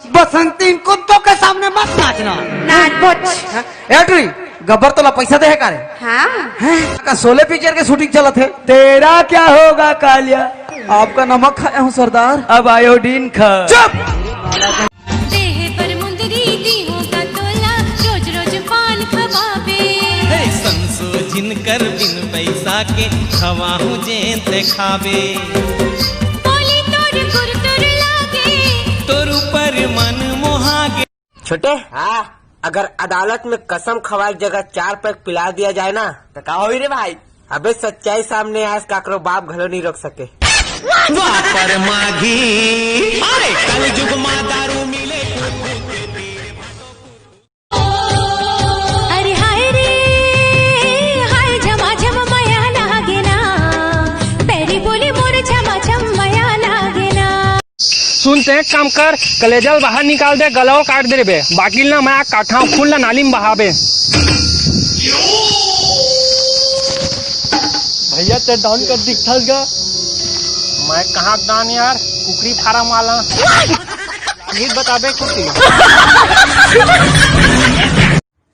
बसंती कुत्तों के सामने मत नाचना। एट्री गब्बर तोला पैसा दे का रे? हाँ का 16 पिक्चर के शूटिंग चला थे। तेरा क्या होगा कालिया? आपका नमक खाया हूँ सरदार। अब आयोडीन खा। चुप। देह पर मुंदरी दी होगा तोला, रोज रोज पान खवाबे। संसो जिनकर बिन पैसा के खवा हूँ जेते खाबे। बोली तोर गुरतुर लागे, तोर ऊपर मन मोहागे। छोटे हाँ, अगर अदालत में कसम खवाई जगह 4 पैक पिला दिया जाए ना तो का होई रे भाई? अबे सच्चाई सामने आज काकरो बाप घलो नहीं रोक सके। वापर माघी अरे कल जुग मा दारू मिले। अरे हाय रे हाय झमाझम माया लागे ना, पैरी बोली मोर झमाझम माया लागे ना। सुनते एक काम कर, कलेजल बाहर निकाल दे, गलाव काट दे बे, बाकी ना मैं काठा फूल ना नाली में बहाबे। भैया ते डाउन कर दिखता गा। मैं कहाँ डाउन यार, कुकरी फार्म वाला। गीत बताबे कुकरी।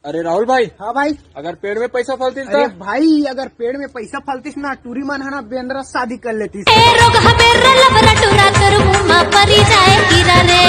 अरे राहुल भाई। हाँ भाई। अगर पेड़ में पैसा फलती अरे भाई अगर पेड़ में पैसा फलतीस ना टूरी मन है ना बेंद्रा शादी कर लेती। रोग हमें लबरा टुरा कर मुँह परी जाए गिरा रे।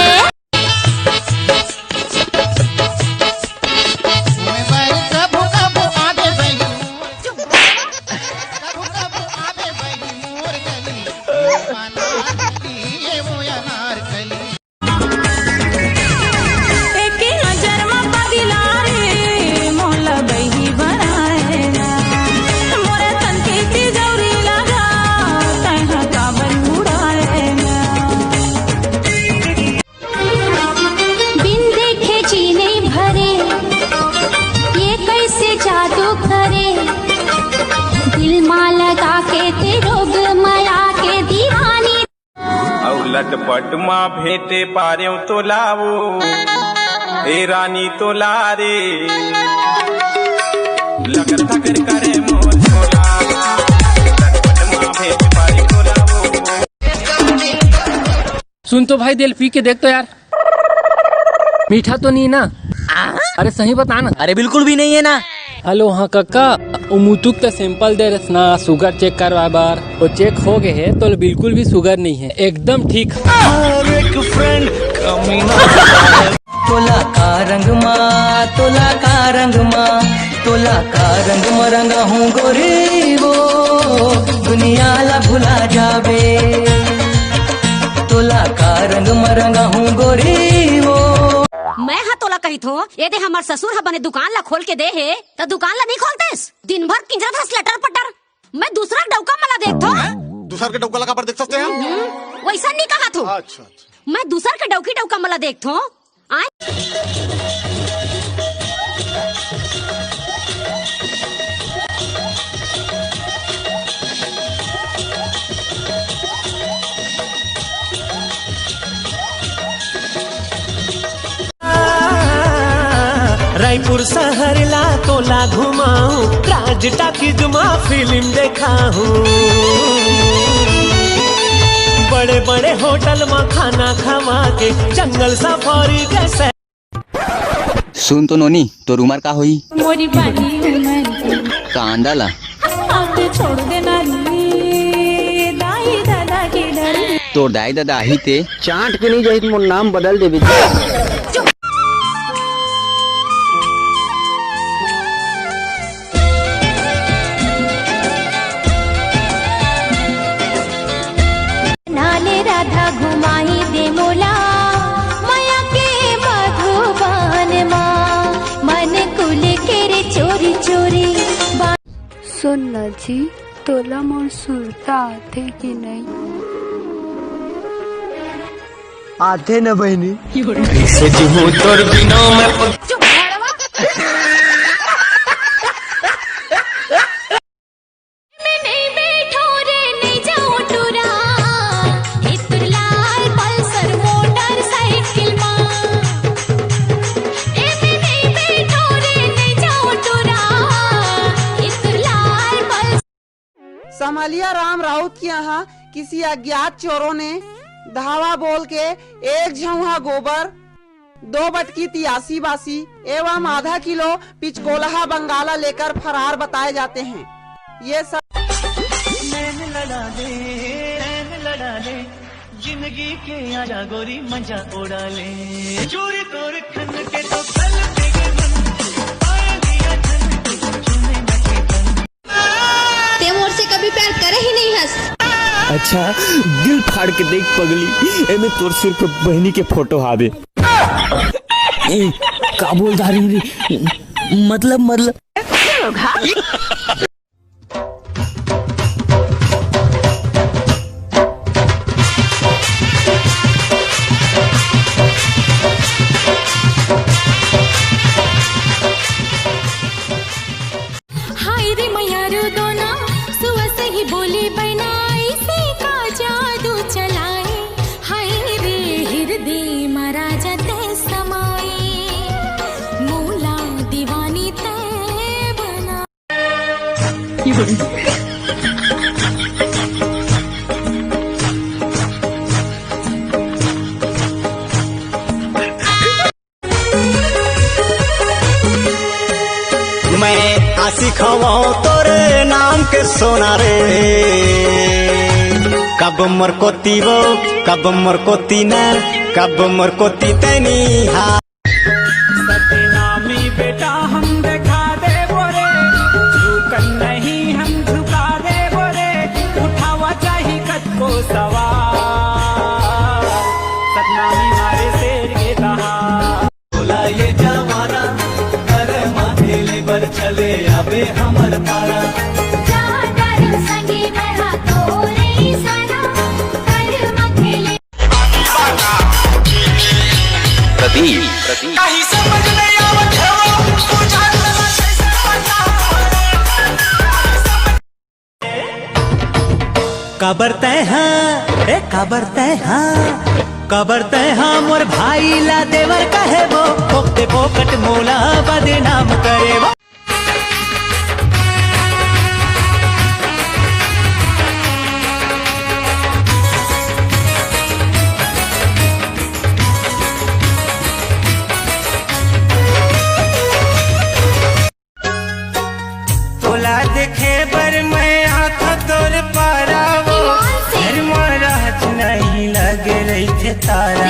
लटपट माँ भेटे पार्यों तो लावो, ए रानी तो लारे लगन थकर करे मोर तोला। लटपट माँ भेटे पार्यों तो लावो। सुन तो भाई दिल पी के देख तो यार, मीठा तो नहीं ना? अरे सही बता ना। अरे बिल्कुल भी नहीं है ना। हेलो हाँ काका, मुतुक तो सैंपल दे रस ना, शुगर चेक करवा बार। वो चेक हो गए है तो बिल्कुल भी शुगर नहीं है, एकदम ठीक। एक फ्रेंड तोला का रंग माँ, तोला का रंग माँ, तोला का रंग मरंगा हूँ गोरी वो दुनिया ला भुला जावे। तोला का रंग मरंगा हूँ गोरी वो। मैं हाँ तोला कही थो, ये दे हमार ससुर हा बने दुकान ला खोल के दे है तो दुकान ला नहीं खोलतेस। दिन भर किंजरा था लटर पटर। मैं दूसरा डौका मला देख थो। दूसरा के डौका लगा पर देख सकते हैं। वैसा नहीं कहा थो। अच्छा। मैं दूसरा के डौका मला देख थो। रायपुर शहर ला तोला घुमाऊं, राज टाकीज में फिल्म देखाऊं, बड़े बड़े होटल में खाना खवा के जंगल सफारी जैसे। सुन तो नोनी, तो उमर का हुई? मोरी बानी उमर कांदा ला आके छोड़ देना रे, दाई दादा के डर। तो दाई दादा ही ते चाट के नहीं जाहिद मोर नाम बदल देवी। नाले राधा घुमाई दे मोला, माया के मधुबन माँ, मन कुल के रे चोरी चोरी। सुन न जी, तोला मोर सुरता आथे कि नहीं? आते न बहनी। तोर बिना में संभालिया राम राउत के यहाँ किसी अज्ञात चोरों ने धावा बोल के एक झौहा गोबर 2 बटकी 83 बासी एवं आधा किलो पिचकोलहा बंगाला लेकर फरार बताए जाते हैं। ये सब लड़ा ले जिंदगी के आजा गोरी मजा उड़ा ले चोरी तोर खन के तो कल देगे मन आया दिया धन चुने न के तन ते मोर से कभी प्यार करे ही नहीं हस। अच्छा दिल फाड़ के देख पगली एमे तोर सिर पे बहनी के फोटो हावे का बोल दारी रे मतलब हाय रे मयारू दोना सुबह से ही बोली बनाई से का जादू चलाए हाय रे हृदय महाराजा ते समाए मूला दीवानी ते बना। मैं आशिक हवा तोरे नाम के सोना रे कब मोर को तीवो कब मोर को तीना कब मोर को तीतनी हा सतनामी बेटा हम दिखा दे बोरे झुकन नहीं हम झुका दे बोरे उठावा चाही कद को सवार सतनामी मारे शेर के कहा बोला ये जमाना करे माथे ले बर चले अबे हमर पारा कहीं समझ नहीं आवत कबर तय हाँ मोर भाई ला देवर कहे वो पोकते पोकट मोला बदनाम करे वो तोला देखे बर मैं आँख तोर पारा वो नहीं लगे रही थे तारा।